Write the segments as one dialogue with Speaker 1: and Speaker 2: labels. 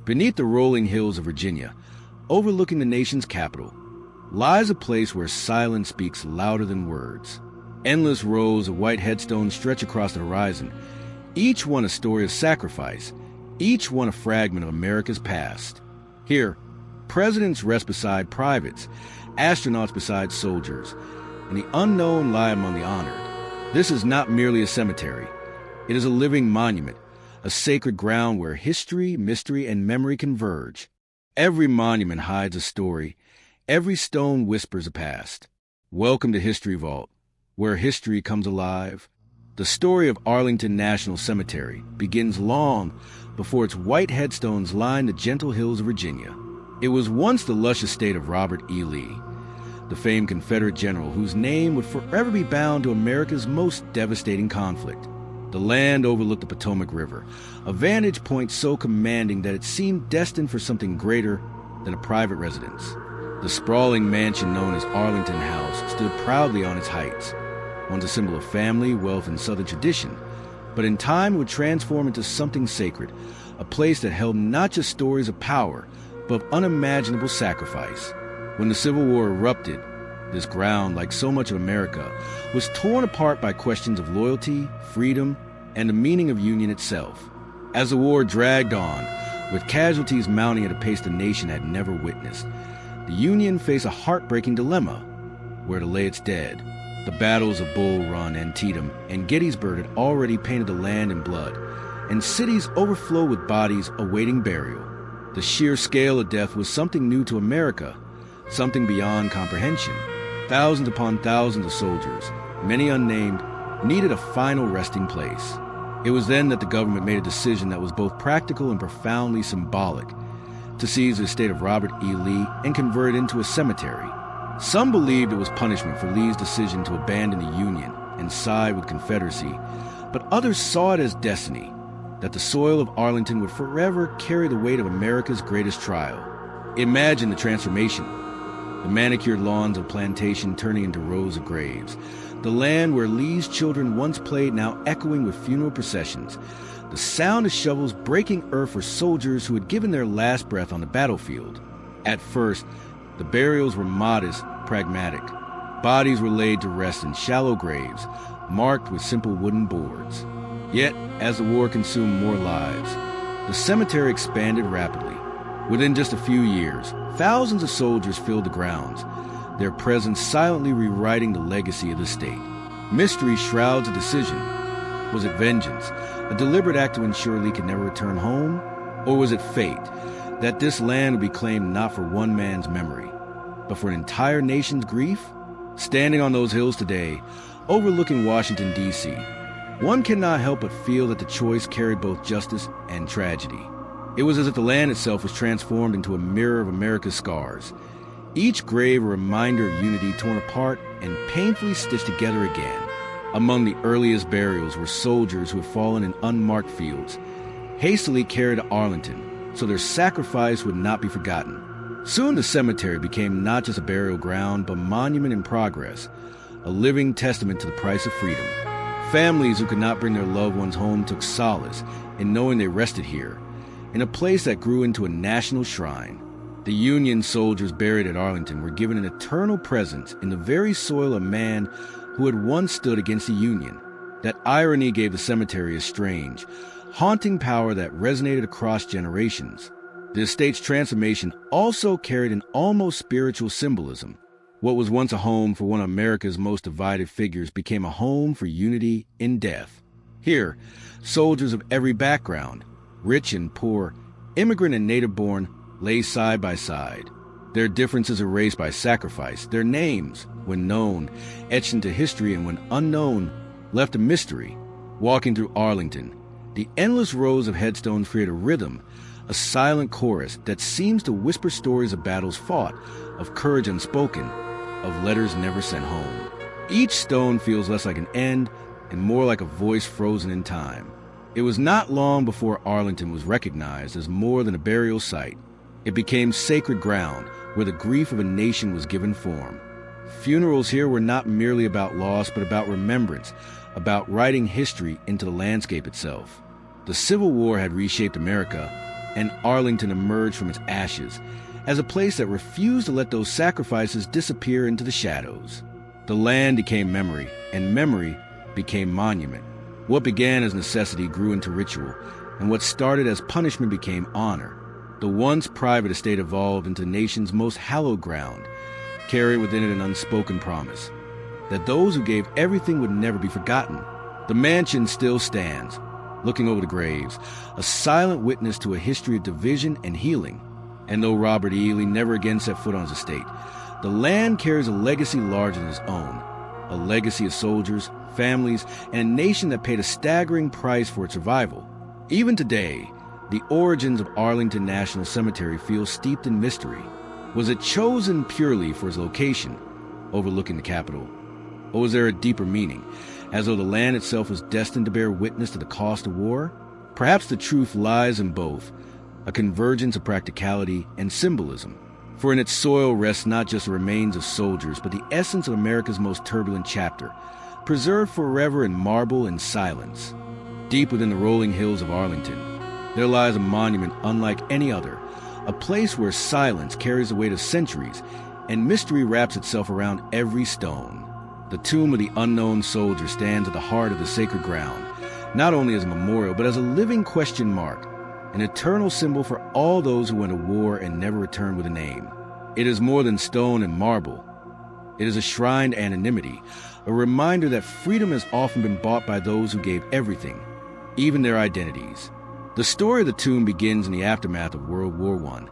Speaker 1: Beneath the rolling hills of Virginia, overlooking the nation's capital, lies a place where silence speaks louder than words. Endless rows of white headstones stretch across the horizon, each one a story of sacrifice, each one a fragment of America's past. Here, presidents rest beside privates, astronauts beside soldiers, and the unknown lie among the honored. This is not merely a cemetery. It is a living monument, a sacred ground where history, mystery, and memory converge. Every monument hides a story. Every stone whispers a past. Welcome to History Vault, where history comes alive. The story of Arlington National Cemetery begins long before its white headstones line the gentle hills of Virginia. It was once the lush estate of Robert E. Lee, the famed Confederate general whose name would forever be bound to America's most devastating conflict. The land overlooked the Potomac River, a vantage point so commanding that it seemed destined for something greater than a private residence. The sprawling mansion known as Arlington House stood proudly on its heights, once a symbol of family, wealth, and Southern tradition, but in time would transform into something sacred, a place that held not just stories of power, but of unimaginable sacrifice. When the Civil War erupted, this ground, like so much of America, was torn apart by questions of loyalty, freedom, and the meaning of union itself. As the war dragged on, with casualties mounting at a pace the nation had never witnessed, the Union faced a heartbreaking dilemma: where to lay its dead. The battles of Bull Run, Antietam, and Gettysburg had already painted the land in blood, and cities overflowed with bodies awaiting burial. The sheer scale of death was something new to America, something beyond comprehension. Thousands upon thousands of soldiers, many unnamed, needed a final resting place. It was then that the government made a decision that was both practical and profoundly symbolic: to seize the estate of Robert E. Lee and convert it into a cemetery. Some believed it was punishment for Lee's decision to abandon the Union and side with Confederacy, but others saw it as destiny, that the soil of Arlington would forever carry the weight of America's greatest trial. Imagine the transformation: the manicured lawns of Plantation turning into rows of graves, the land where Lee's children once played now echoing with funeral processions, the sound of shovels breaking earth for soldiers who had given their last breath on the battlefield. At first, the burials were modest, pragmatic. Bodies were laid to rest in shallow graves, marked with simple wooden boards. Yet, as the war consumed more lives, the cemetery expanded rapidly. Within just a few years, thousands of soldiers filled the grounds, their presence silently rewriting the legacy of the state. Mystery shrouds a decision. Was it vengeance, a deliberate act to ensure Lee could never return home? Or was it fate, that this land would be claimed not for one man's memory, but for an entire nation's grief? Standing on those hills today, overlooking Washington, D.C., one cannot help but feel that the choice carried both justice and tragedy. It was as if the land itself was transformed into a mirror of America's scars, each grave a reminder of unity torn apart and painfully stitched together again. Among the earliest burials were soldiers who had fallen in unmarked fields, hastily carried to Arlington so their sacrifice would not be forgotten. Soon the cemetery became not just a burial ground, but a monument in progress, a living testament to the price of freedom. Families who could not bring their loved ones home took solace in knowing they rested here, in a place that grew into a national shrine. The Union soldiers buried at Arlington were given an eternal presence in the very soil of man who had once stood against the Union. That irony gave the cemetery a strange, haunting power that resonated across generations. The estate's transformation also carried an almost spiritual symbolism. What was once a home for one of America's most divided figures became a home for unity in death. Here, soldiers of every background, rich and poor, immigrant and native-born, lay side by side. Their differences erased by sacrifice, their names, when known, etched into history, and when unknown, left a mystery. Walking through Arlington, the endless rows of headstones create a rhythm, a silent chorus that seems to whisper stories of battles fought, of courage unspoken, of letters never sent home. Each stone feels less like an end and more like a voice frozen in time. It was not long before Arlington was recognized as more than a burial site. It became sacred ground where the grief of a nation was given form. Funerals here were not merely about loss, but about remembrance, about writing history into the landscape itself. The Civil War had reshaped America, and Arlington emerged from its ashes as a place that refused to let those sacrifices disappear into the shadows. The land became memory, and memory became monument. What began as necessity grew into ritual, and what started as punishment became honor. The once private estate evolved into the nation's most hallowed ground, carrying within it an unspoken promise that those who gave everything would never be forgotten. The mansion still stands, looking over the graves, a silent witness to a history of division and healing. And though Robert E. Lee never again set foot on his estate, the land carries a legacy larger than its own, a legacy of soldiers, families, and a nation that paid a staggering price for its survival. Even today, the origins of Arlington National Cemetery feel steeped in mystery. Was it chosen purely for its location, overlooking the Capitol? Or was there a deeper meaning, as though the land itself was destined to bear witness to the cost of war? Perhaps the truth lies in both, a convergence of practicality and symbolism. For in its soil rests not just the remains of soldiers, but the essence of America's most turbulent chapter, preserved forever in marble and silence. Deep within the rolling hills of Arlington, there lies a monument unlike any other, a place where silence carries the weight of centuries and mystery wraps itself around every stone. The tomb of the unknown soldier stands at the heart of the sacred ground, not only as a memorial, but as a living question mark, an eternal symbol for all those who went to war and never returned with a name. It is more than stone and marble. It is a shrine to anonymity, a reminder that freedom has often been bought by those who gave everything, even their identities. The story of the tomb begins in the aftermath of World War I,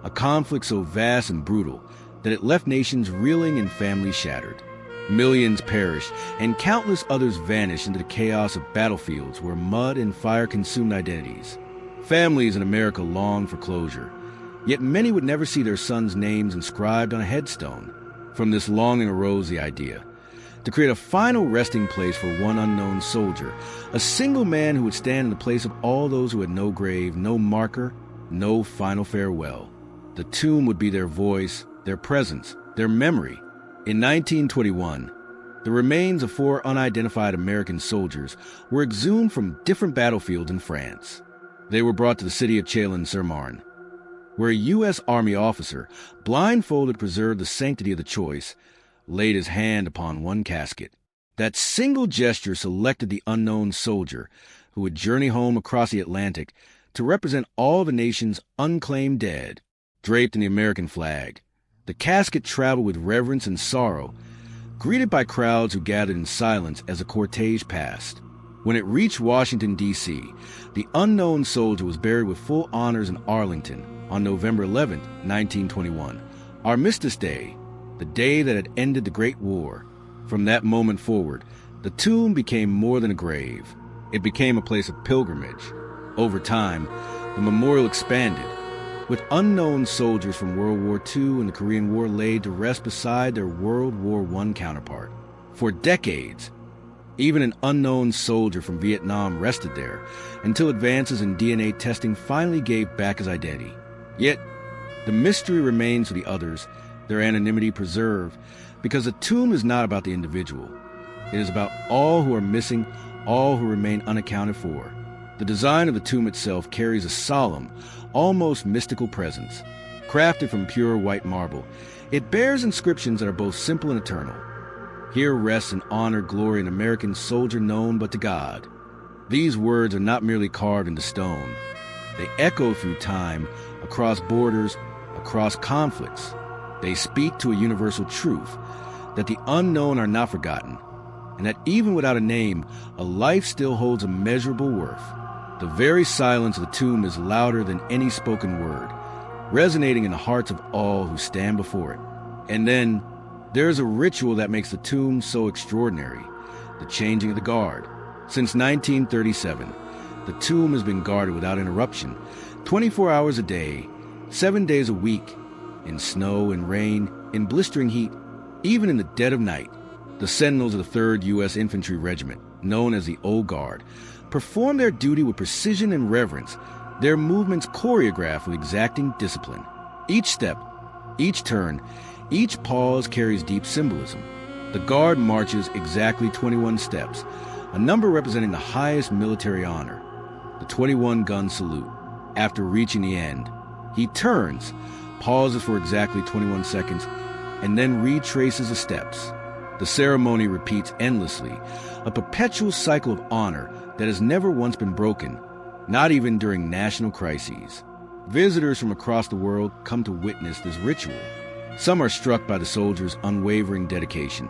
Speaker 1: a conflict so vast and brutal that it left nations reeling and families shattered. Millions perished, and countless others vanished into the chaos of battlefields where mud and fire consumed identities. Families in America longed for closure, yet many would never see their sons' names inscribed on a headstone. From this longing arose the idea to create a final resting place for one unknown soldier, a single man who would stand in the place of all those who had no grave, no marker, no final farewell. The tomb would be their voice, their presence, their memory. In 1921, the remains of 4 unidentified American soldiers were exhumed from different battlefields in France. They were brought to the city of Chalon-sur-Marne, where a U.S. Army officer, blindfolded to preserve the sanctity of the choice, laid his hand upon one casket. That single gesture selected the unknown soldier who would journey home across the Atlantic to represent all the nation's unclaimed dead. Draped in the American flag, the casket traveled with reverence and sorrow, greeted by crowds who gathered in silence as the cortege passed. When it reached Washington, D.C., the unknown soldier was buried with full honors in Arlington on November 11, 1921, Armistice Day, the day that had ended the Great War. From that moment forward, the tomb became more than a grave. It became a place of pilgrimage. Over time, the memorial expanded, with unknown soldiers from World War II and the Korean War laid to rest beside their World War I counterpart. For decades, even an unknown soldier from Vietnam rested there, until advances in DNA testing finally gave back his identity. Yet, the mystery remains for the others, their anonymity preserved, because the tomb is not about the individual. It is about all who are missing, all who remain unaccounted for. The design of the tomb itself carries a solemn, almost mystical presence. Crafted from pure white marble, it bears inscriptions that are both simple and eternal. Here rests and honored glory an American soldier known but to God. These words are not merely carved into stone. They echo through time, across borders, across conflicts. They speak to a universal truth, that the unknown are not forgotten, and that even without a name, a life still holds immeasurable worth. The very silence of the tomb is louder than any spoken word, resonating in the hearts of all who stand before it. And then, there is a ritual that makes the tomb so extraordinary, the changing of the guard. Since 1937, the tomb has been guarded without interruption, 24 hours a day, 7 days a week, in snow and rain, in blistering heat, even in the dead of night. The sentinels of the 3rd U.S. Infantry Regiment, known as the Old Guard, perform their duty with precision and reverence, their movements choreographed with exacting discipline. Each step, each turn, each pause carries deep symbolism. The Guard marches exactly 21 steps, a number representing the highest military honor, the 21-gun salute. After reaching the end, he turns, pauses for exactly 21 seconds, and then retraces the steps. The ceremony repeats endlessly, a perpetual cycle of honor that has never once been broken, not even during national crises. Visitors from across the world come to witness this ritual. Some are struck by the soldiers' unwavering dedication,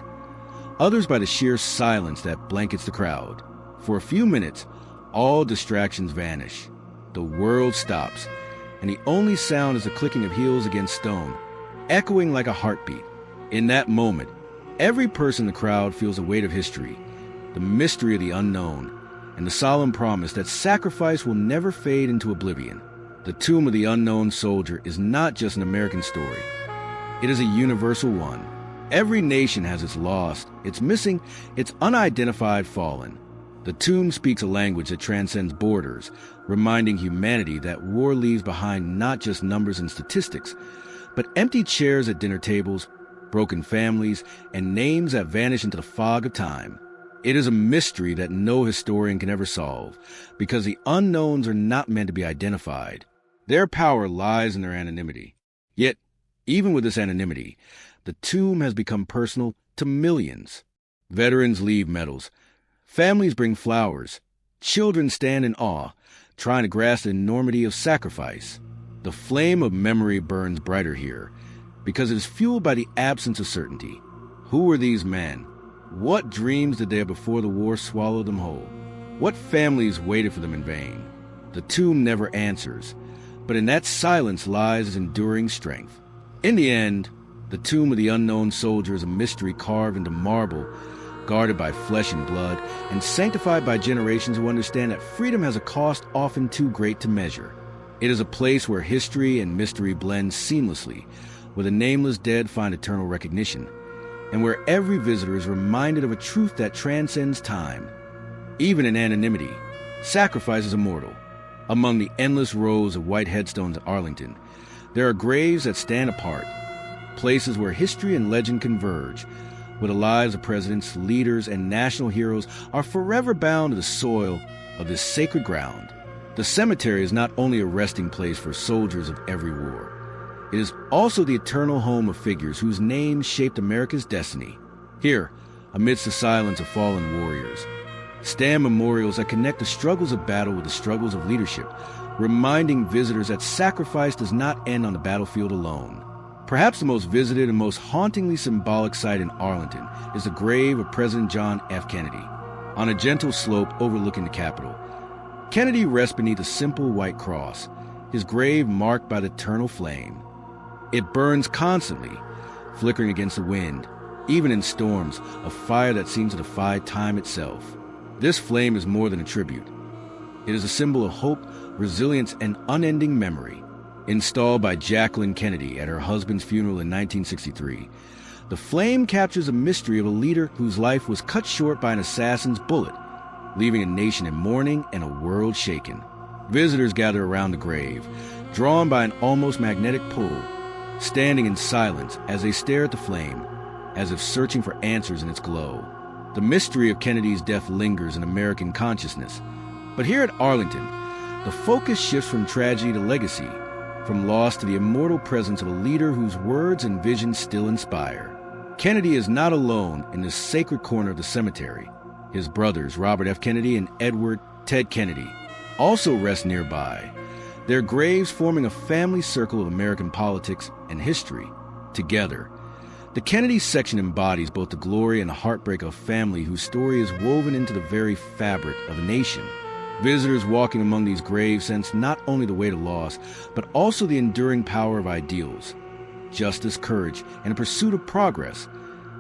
Speaker 1: others by the sheer silence that blankets the crowd. For a few minutes, all distractions vanish. The world stops, and the only sound is the clicking of heels against stone, echoing like a heartbeat. In that moment, every person in the crowd feels the weight of history, the mystery of the unknown, and the solemn promise that sacrifice will never fade into oblivion. The tomb of the unknown soldier is not just an American story. It is a universal one. Every nation has its lost, its missing, its unidentified fallen. The tomb speaks a language that transcends borders, reminding humanity that war leaves behind not just numbers and statistics, but empty chairs at dinner tables, broken families, and names that vanish into the fog of time. It is a mystery that no historian can ever solve, because the unknowns are not meant to be identified. Their power lies in their anonymity. Yet, even with this anonymity, the tomb has become personal to millions. Veterans leave medals. Families bring flowers. Children stand in awe, trying to grasp the enormity of sacrifice. The flame of memory burns brighter here, because it is fueled by the absence of certainty. Who were these men? What dreams did they have before the war swallowed them whole? What families waited for them in vain? The tomb never answers, but in that silence lies its enduring strength. In the end, the tomb of the unknown soldier is a mystery carved into marble, guarded by flesh and blood, and sanctified by generations who understand that freedom has a cost often too great to measure. It is a place where history and mystery blend seamlessly, where the nameless dead find eternal recognition, and where every visitor is reminded of a truth that transcends time. Even in anonymity, sacrifice is immortal. Among the endless rows of white headstones at Arlington, there are graves that stand apart, places where history and legend converge, where the lives of presidents, leaders, and national heroes are forever bound to the soil of this sacred ground. The cemetery is not only a resting place for soldiers of every war. It is also the eternal home of figures whose names shaped America's destiny. Here, amidst the silence of fallen warriors, stand memorials that connect the struggles of battle with the struggles of leadership, reminding visitors that sacrifice does not end on the battlefield alone. Perhaps the most visited and most hauntingly symbolic site in Arlington is the grave of President John F. Kennedy. On a gentle slope overlooking the Capitol, Kennedy rests beneath a simple white cross, his grave marked by the eternal flame. It burns constantly, flickering against the wind, even in storms, a fire that seems to defy time itself. This flame is more than a tribute. It is a symbol of hope, resilience, and unending memory. Installed by Jacqueline Kennedy at her husband's funeral in 1963, the flame captures a mystery of a leader whose life was cut short by an assassin's bullet, leaving a nation in mourning and a world shaken. Visitors gather around the grave, drawn by an almost magnetic pull, standing in silence as they stare at the flame, as if searching for answers in its glow. The mystery of Kennedy's death lingers in American consciousness, but here at Arlington, the focus shifts from tragedy to legacy, from loss to the immortal presence of a leader whose words and visions still inspire. Kennedy is not alone in this sacred corner of the cemetery. His brothers, Robert F. Kennedy and Edward Ted Kennedy, also rest nearby, their graves forming a family circle of American politics and history. Together, the Kennedy section embodies both the glory and the heartbreak of a family whose story is woven into the very fabric of a nation. Visitors walking among these graves sense not only the weight of loss, but also the enduring power of ideals, justice, courage, and a pursuit of progress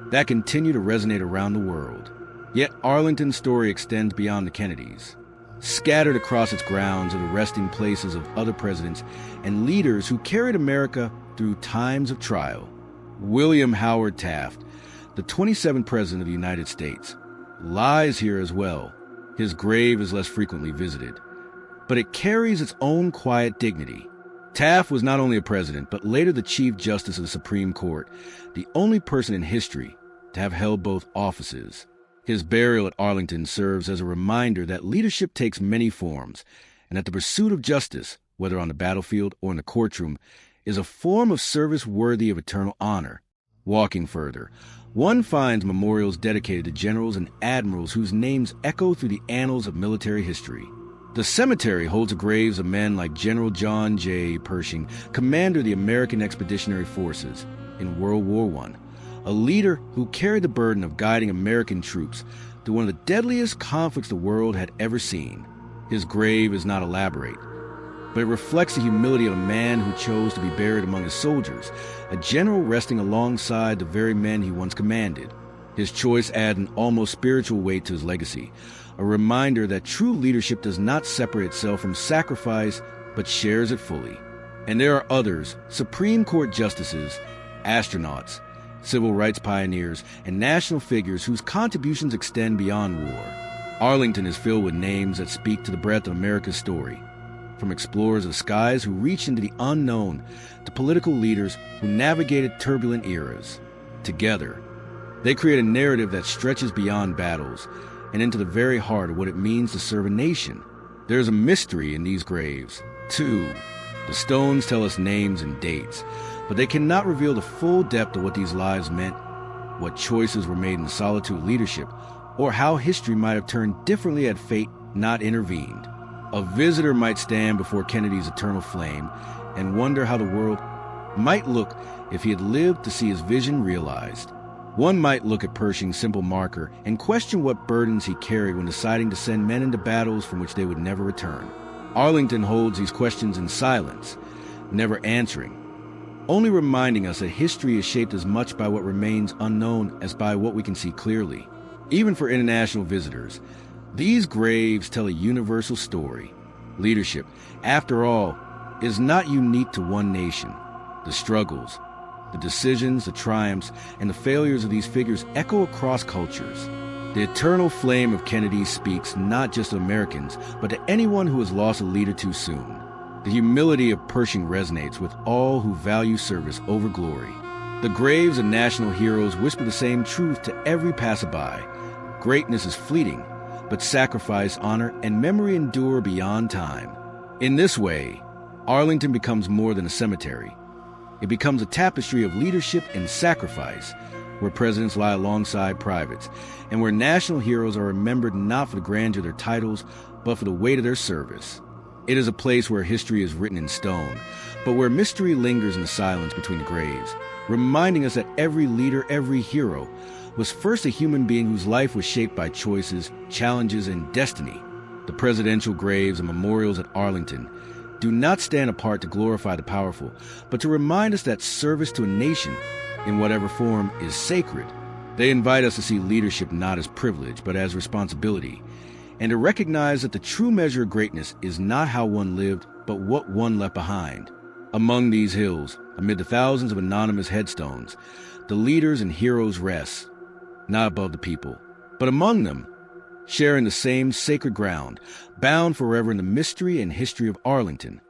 Speaker 1: that continue to resonate around the world. Yet Arlington's story extends beyond the Kennedys. Scattered across its grounds are the resting places of other presidents and leaders who carried America through times of trial. William Howard Taft, the 27th President of the United States, lies here as well. His grave is less frequently visited, but it carries its own quiet dignity. Taft was not only a president, but later the Chief Justice of the Supreme Court, the only person in history to have held both offices. His burial at Arlington serves as a reminder that leadership takes many forms, and that the pursuit of justice whether on the battlefield or in the courtroom, is a form of service worthy of eternal honor. Walking further, one finds memorials dedicated to generals and admirals whose names echo through the annals of military history. The cemetery holds the graves of men like General John J. Pershing, commander of the American Expeditionary Forces in World War I, a leader who carried the burden of guiding American troops through one of the deadliest conflicts the world had ever seen. His grave is not elaborate, but it reflects the humility of a man who chose to be buried among his soldiers, a general resting alongside the very men he once commanded. His choice adds an almost spiritual weight to his legacy, a reminder that true leadership does not separate itself from sacrifice, but shares it fully. And there are others, Supreme Court justices, astronauts, civil rights pioneers, and national figures whose contributions extend beyond war. Arlington is filled with names that speak to the breadth of America's story, from explorers of the skies who reached into the unknown to political leaders who navigated turbulent eras. Together, they create a narrative that stretches beyond battles and into the very heart of what it means to serve a nation. There is a mystery in these graves, too. The stones tell us names and dates, but they cannot reveal the full depth of what these lives meant, what choices were made in solitude leadership, or how history might have turned differently had fate not intervened. A visitor might stand before Kennedy's eternal flame and wonder how the world might look if he had lived to see his vision realized. One might look at Pershing's simple marker and question what burdens he carried when deciding to send men into battles from which they would never return. Arlington holds these questions in silence, never answering, only reminding us that history is shaped as much by what remains unknown as by what we can see clearly. Even for international visitors, these graves tell a universal story. Leadership, after all, is not unique to one nation. The struggles, the decisions, the triumphs, and the failures of these figures echo across cultures. The eternal flame of Kennedy speaks not just to Americans, but to anyone who has lost a leader too soon. The humility of Pershing resonates with all who value service over glory. The graves of national heroes whisper the same truth to every passerby. Greatness is fleeting, but sacrifice, honor, and memory endure beyond time. In this way, Arlington becomes more than a cemetery. It becomes a tapestry of leadership and sacrifice, where presidents lie alongside privates, and where national heroes are remembered not for the grandeur of their titles, but for the weight of their service. It is a place where history is written in stone, but where mystery lingers in the silence between the graves, reminding us that every leader, every hero, was first a human being whose life was shaped by choices, challenges, and destiny. The presidential graves and memorials at Arlington do not stand apart to glorify the powerful, but to remind us that service to a nation, in whatever form, is sacred. They invite us to see leadership not as privilege, but as responsibility, and to recognize that the true measure of greatness is not how one lived, but what one left behind. Among these hills, amid the thousands of anonymous headstones, the leaders and heroes rest, not above the people, but among them, sharing the same sacred ground, bound forever in the mystery and history of Arlington.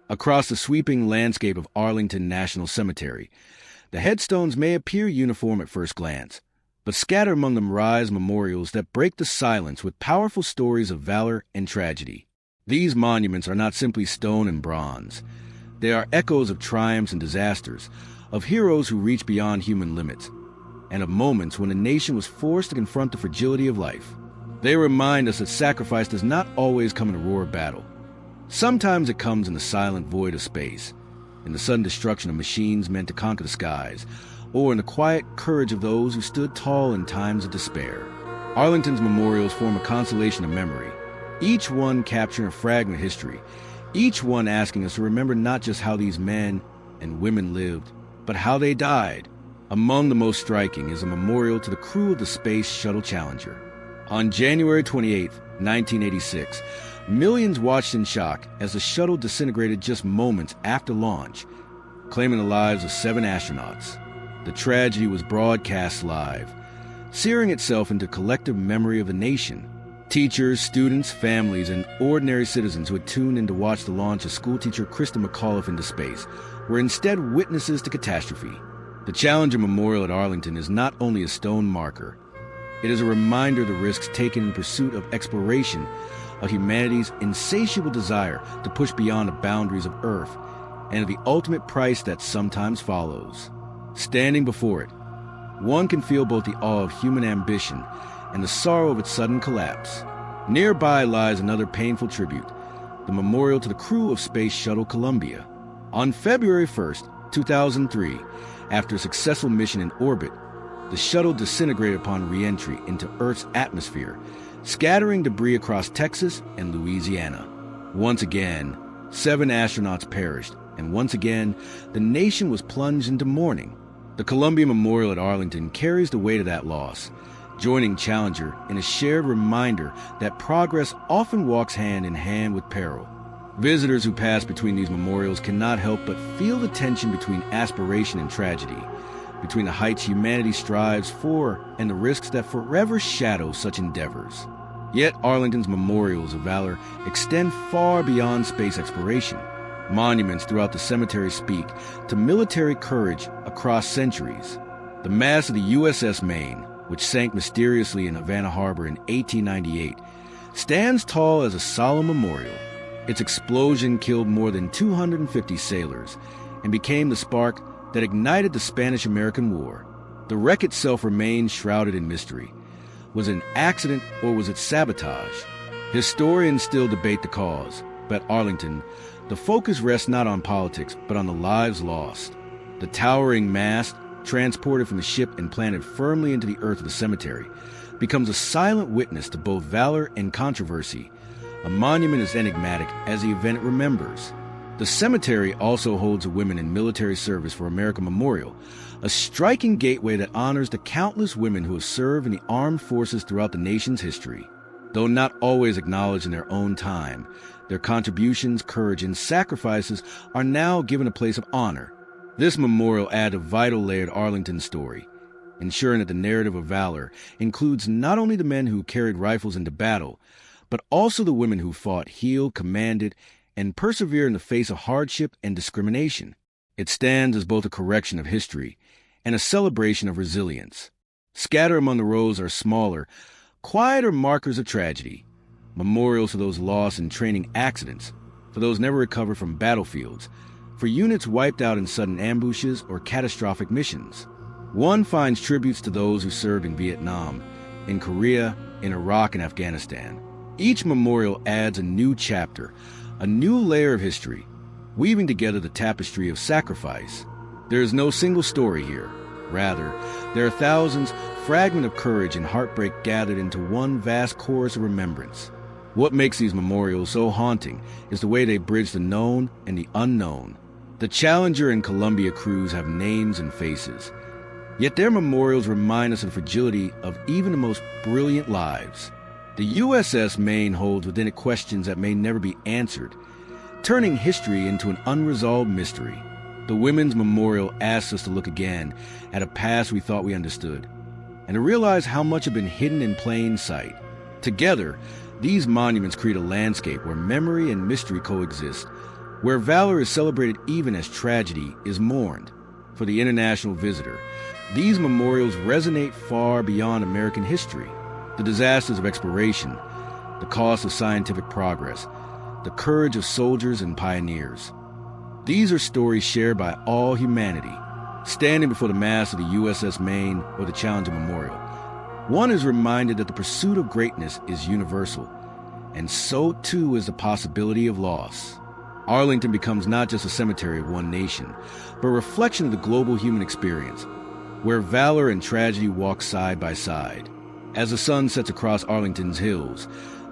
Speaker 1: Across the sweeping landscape of Arlington National Cemetery, the headstones may appear uniform at first glance, but scattered among them rise memorials that break the silence with powerful stories of valor and tragedy. These monuments are not simply stone and bronze. They are echoes of triumphs and disasters, of heroes who reached beyond human limits, and of moments when a nation was forced to confront the fragility of life. They remind us that sacrifice does not always come in a roar of battle. Sometimes it comes in the silent void of space, in the sudden destruction of machines meant to conquer the skies, or in the quiet courage of those who stood tall in times of despair. Arlington's memorials form a constellation of memory, each one capturing a fragment of history, each one asking us to remember not just how these men and women lived, but how they died. Among the most striking is a memorial to the crew of the Space Shuttle Challenger. On January 28, 1986, millions watched in shock as the shuttle disintegrated just moments after launch, claiming the lives of 7 astronauts. The tragedy was broadcast live, searing itself into collective memory of the nation. Teachers, students, families, and ordinary citizens who had tuned in to watch the launch of schoolteacher Krista McAuliffe into space were instead witnesses to catastrophe. The Challenger Memorial at Arlington is not only a stone marker, it is a reminder of the risks taken in pursuit of exploration, of humanity's insatiable desire to push beyond the boundaries of Earth and of the ultimate price that sometimes follows. Standing before it, one can feel both the awe of human ambition and the sorrow of its sudden collapse. Nearby lies another painful tribute, the memorial to the crew of Space Shuttle Columbia. On February 1st, 2003, after a successful mission in orbit, the shuttle disintegrated upon re-entry into Earth's atmosphere, scattering debris across Texas and Louisiana. Once again, 7 astronauts perished, and once again, the nation was plunged into mourning. The Columbia Memorial at Arlington carries the weight of that loss, joining Challenger in a shared reminder that progress often walks hand in hand with peril. Visitors who pass between these memorials cannot help but feel the tension between aspiration and tragedy, between the heights humanity strives for and the risks that forever shadow such endeavors. Yet Arlington's memorials of valor extend far beyond space exploration. Monuments throughout the cemetery speak to military courage across centuries. The mast of the USS Maine, which sank mysteriously in Havana Harbor in 1898, stands tall as a solemn memorial. Its explosion killed more than 250 sailors and became the spark that ignited the Spanish-American War. The wreck itself remains shrouded in mystery. Was it an accident or was it sabotage? Historians still debate the cause, but at Arlington, the focus rests not on politics, but on the lives lost. The towering mast, transported from the ship and planted firmly into the earth of the cemetery, becomes a silent witness to both valor and controversy, a monument as enigmatic as the event it remembers. The cemetery also holds a Women in Military Service for America memorial, a striking gateway that honors the countless women who have served in the armed forces throughout the nation's history. Though not always acknowledged in their own time, their contributions, courage, and sacrifices are now given a place of honor. This memorial adds a vital layer to Arlington's story, ensuring that the narrative of valor includes not only the men who carried rifles into battle, but also the women who fought, healed, commanded, and persevered in the face of hardship and discrimination. It stands as both a correction of history and a celebration of resilience. Scattered among the rows are smaller, quieter markers of tragedy, memorials to those lost in training accidents, for those never recovered from battlefields, for units wiped out in sudden ambushes or catastrophic missions. One finds tributes to those who served in Vietnam, in Korea, in Iraq, and Afghanistan. Each memorial adds a new chapter, a new layer of history, weaving together the tapestry of sacrifice. There is no single story here. Rather, there are thousands, fragments of courage and heartbreak gathered into one vast chorus of remembrance. What makes these memorials so haunting is the way they bridge the known and the unknown. The Challenger and Columbia crews have names and faces, yet their memorials remind us of the fragility of even the most brilliant lives. The USS Maine holds within it questions that may never be answered, turning history into an unresolved mystery. The Women's Memorial asks us to look again at a past we thought we understood, and to realize how much had been hidden in plain sight. Together, these monuments create a landscape where memory and mystery coexist, where valor is celebrated even as tragedy is mourned. For the international visitor, these memorials resonate far beyond American history. The disasters of exploration, the cost of scientific progress, the courage of soldiers and pioneers. These are stories shared by all humanity. Standing before the mast of the USS Maine or the Challenger Memorial, one is reminded that the pursuit of greatness is universal, and so too is the possibility of loss. Arlington becomes not just a cemetery of one nation, but a reflection of the global human experience, where valor and tragedy walk side by side. As the sun sets across Arlington's hills,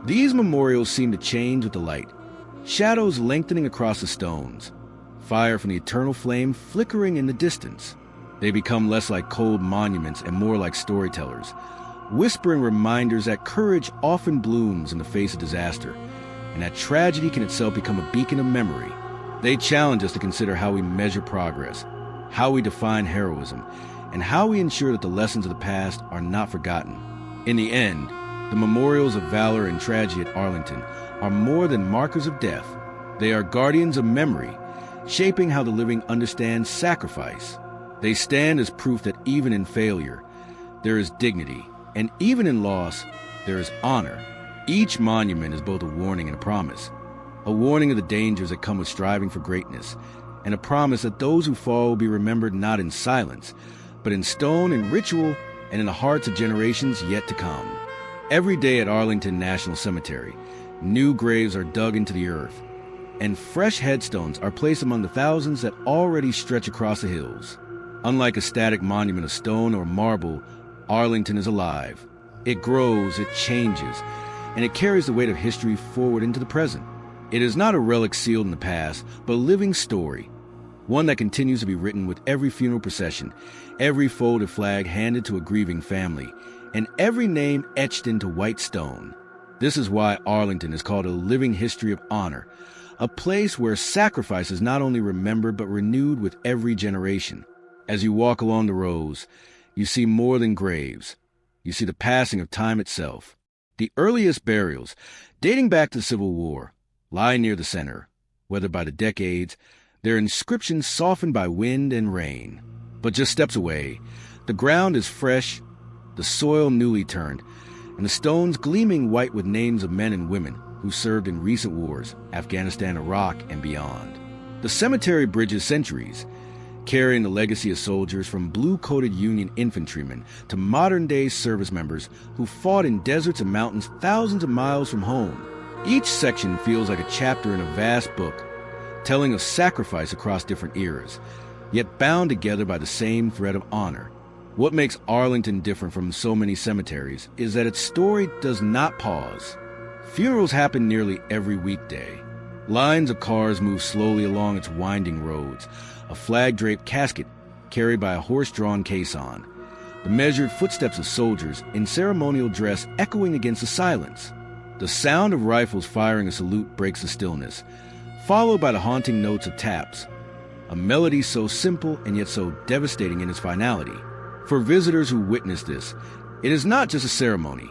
Speaker 1: these memorials seem to change with the light, shadows lengthening across the stones, fire from the eternal flame flickering in the distance. They become less like cold monuments and more like storytellers, whispering reminders that courage often blooms in the face of disaster, and that tragedy can itself become a beacon of memory. They challenge us to consider how we measure progress, how we define heroism, and how we ensure that the lessons of the past are not forgotten. In the end, the memorials of valor and tragedy at Arlington are more than markers of death. They are guardians of memory, shaping how the living understand sacrifice. They stand as proof that even in failure, there is dignity, and even in loss, there is honor. Each monument is both a warning and a promise. A warning of the dangers that come with striving for greatness, and a promise that those who fall will be remembered not in silence, but in stone and ritual and in the hearts of generations yet to come. Every day at Arlington National Cemetery, new graves are dug into the earth, and fresh headstones are placed among the thousands that already stretch across the hills. Unlike a static monument of stone or marble, Arlington is alive. It grows, it changes, and it carries the weight of history forward into the present. It is not a relic sealed in the past, but a living story, one that continues to be written with every funeral procession, every folded flag handed to a grieving family, and every name etched into white stone. This is why Arlington is called a living history of honor, a place where sacrifice is not only remembered but renewed with every generation. As you walk along the rows, you see more than graves. You see the passing of time itself. The earliest burials, dating back to the Civil War, lie near the center, weathered by the decades, their inscriptions softened by wind and rain. But just steps away, the ground is fresh, the soil newly turned, and the stones gleaming white with names of men and women who served in recent wars, Afghanistan, Iraq, and beyond. The cemetery bridges centuries, carrying the legacy of soldiers from blue-coated Union infantrymen to modern-day service members who fought in deserts and mountains thousands of miles from home. Each section feels like a chapter in a vast book, telling of sacrifice across different eras, yet bound together by the same thread of honor. What makes Arlington different from so many cemeteries is that its story does not pause. Funerals happen nearly every weekday. Lines of cars move slowly along its winding roads, a flag-draped casket carried by a horse-drawn caisson, the measured footsteps of soldiers in ceremonial dress echoing against the silence. The sound of rifles firing a salute breaks the stillness, followed by the haunting notes of taps, a melody so simple and yet so devastating in its finality. For visitors who witness this, it is not just a ceremony.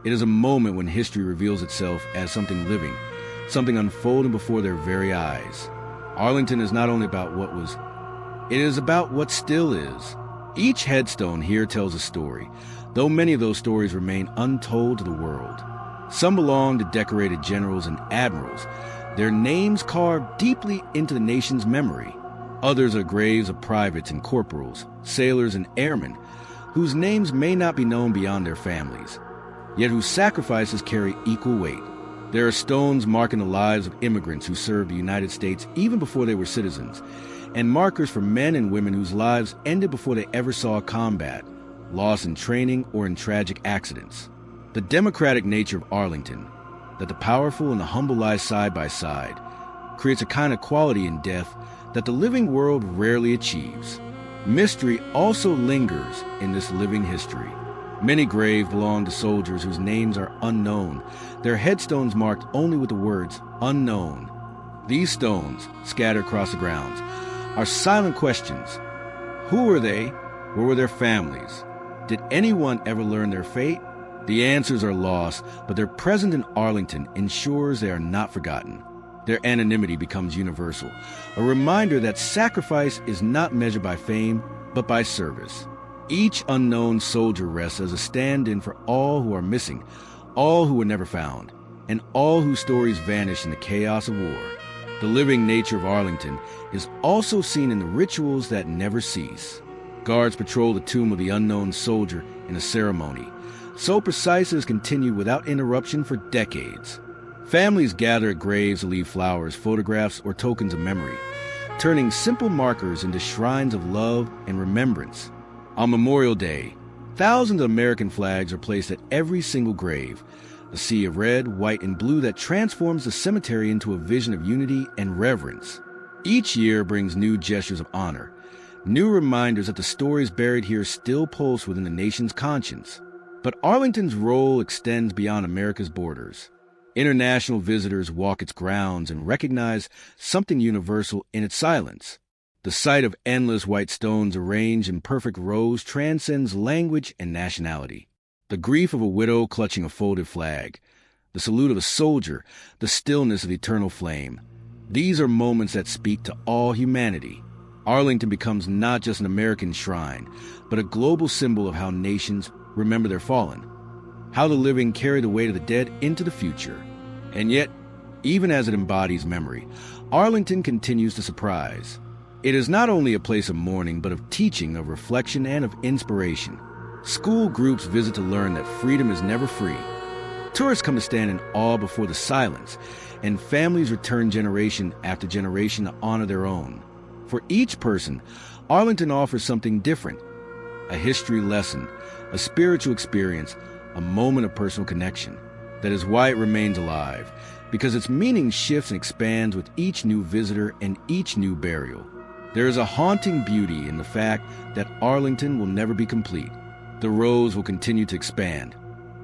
Speaker 1: It is a moment when history reveals itself as something living, something unfolding before their very eyes. Arlington is not only about what was, it is about what still is. Each headstone here tells a story, though many of those stories remain untold to the world. Some belong to decorated generals and admirals, their names carved deeply into the nation's memory. Others are graves of privates and corporals, sailors and airmen, whose names may not be known beyond their families, yet whose sacrifices carry equal weight. There are stones marking the lives of immigrants who served the United States even before they were citizens, and markers for men and women whose lives ended before they ever saw combat, lost in training or in tragic accidents. The democratic nature of Arlington, that the powerful and the humble lie side by side, creates a kind of quality in death that the living world rarely achieves. Mystery also lingers in this living history. Many graves belong to soldiers whose names are unknown, their headstones marked only with the words unknown. These stones, scattered across the grounds, are silent questions. Who were they? Where were their families? Did anyone ever learn their fate? The answers are lost, but their presence in Arlington ensures they are not forgotten. Their anonymity becomes universal, a reminder that sacrifice is not measured by fame, but by service. Each unknown soldier rests as a stand-in for all who are missing, all who were never found, and all whose stories vanish in the chaos of war. The living nature of Arlington is also seen in the rituals that never cease. Guards patrol the tomb of the unknown soldier in a ceremony, so precise it has continued without interruption for decades. Families gather at graves to leave flowers, photographs, or tokens of memory, turning simple markers into shrines of love and remembrance. On Memorial Day, thousands of American flags are placed at every single grave, a sea of red, white, and blue that transforms the cemetery into a vision of unity and reverence. Each year brings new gestures of honor, new reminders that the stories buried here still pulse within the nation's conscience. But Arlington's role extends beyond America's borders. International visitors walk its grounds and recognize something universal in its silence. The sight of endless white stones arranged in perfect rows transcends language and nationality. The grief of a widow clutching a folded flag, the salute of a soldier, the stillness of eternal flame. These are moments that speak to all humanity. Arlington becomes not just an American shrine, but a global symbol of how nations remember their fallen. how the living carry the weight of the dead into the future. And yet, even as it embodies memory, Arlington continues to surprise. It is not only a place of mourning, but of teaching, of reflection, and of inspiration. School groups visit to learn that freedom is never free. Tourists come to stand in awe before the silence, and families return generation after generation to honor their own. For each person, Arlington offers something different: a history lesson, a spiritual experience, a moment of personal connection. That is why it remains alive, because its meaning shifts and expands with each new visitor and each new burial. There is a haunting beauty in the fact that Arlington will never be complete. The rows will continue to expand.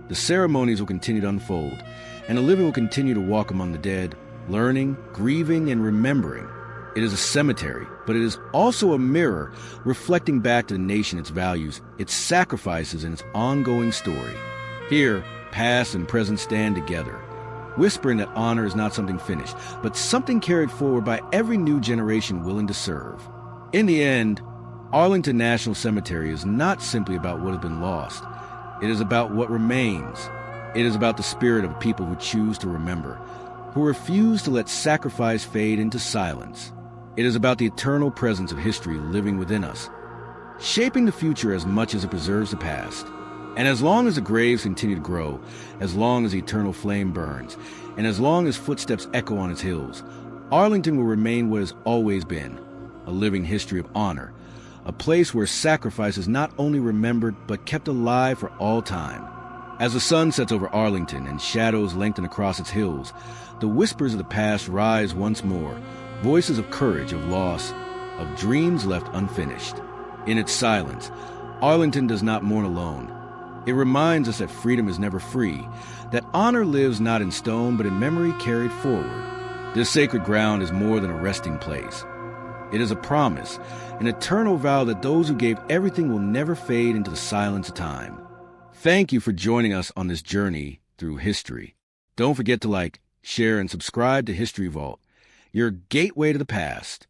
Speaker 1: The ceremonies will continue to unfold, and the living will continue to walk among the dead, learning, grieving, and remembering. It is a cemetery, but it is also a mirror reflecting back to the nation its values, its sacrifices, and its ongoing story. Here, past and present stand together, whispering that honor is not something finished, but something carried forward by every new generation willing to serve. In the end, Arlington National Cemetery is not simply about what has been lost. It is about what remains. It is about the spirit of people who choose to remember, who refuse to let sacrifice fade into silence. It is about the eternal presence of history living within us, shaping the future as much as it preserves the past. And as long as the graves continue to grow, as long as the eternal flame burns, and as long as footsteps echo on its hills, Arlington will remain what has always been: a living history of honor, a place where sacrifice is not only remembered but kept alive for all time. As the sun sets over Arlington and shadows lengthen across its hills, the whispers of the past rise once more, voices of courage, of loss, of dreams left unfinished. In its silence, Arlington does not mourn alone. It reminds us that freedom is never free, that honor lives not in stone but in memory carried forward. This sacred ground is more than a resting place. It is a promise, an eternal vow that those who gave everything will never fade into the silence of time. Thank you for joining us on this journey through history. Don't forget to like, share, and subscribe to History Vault, your gateway to the past.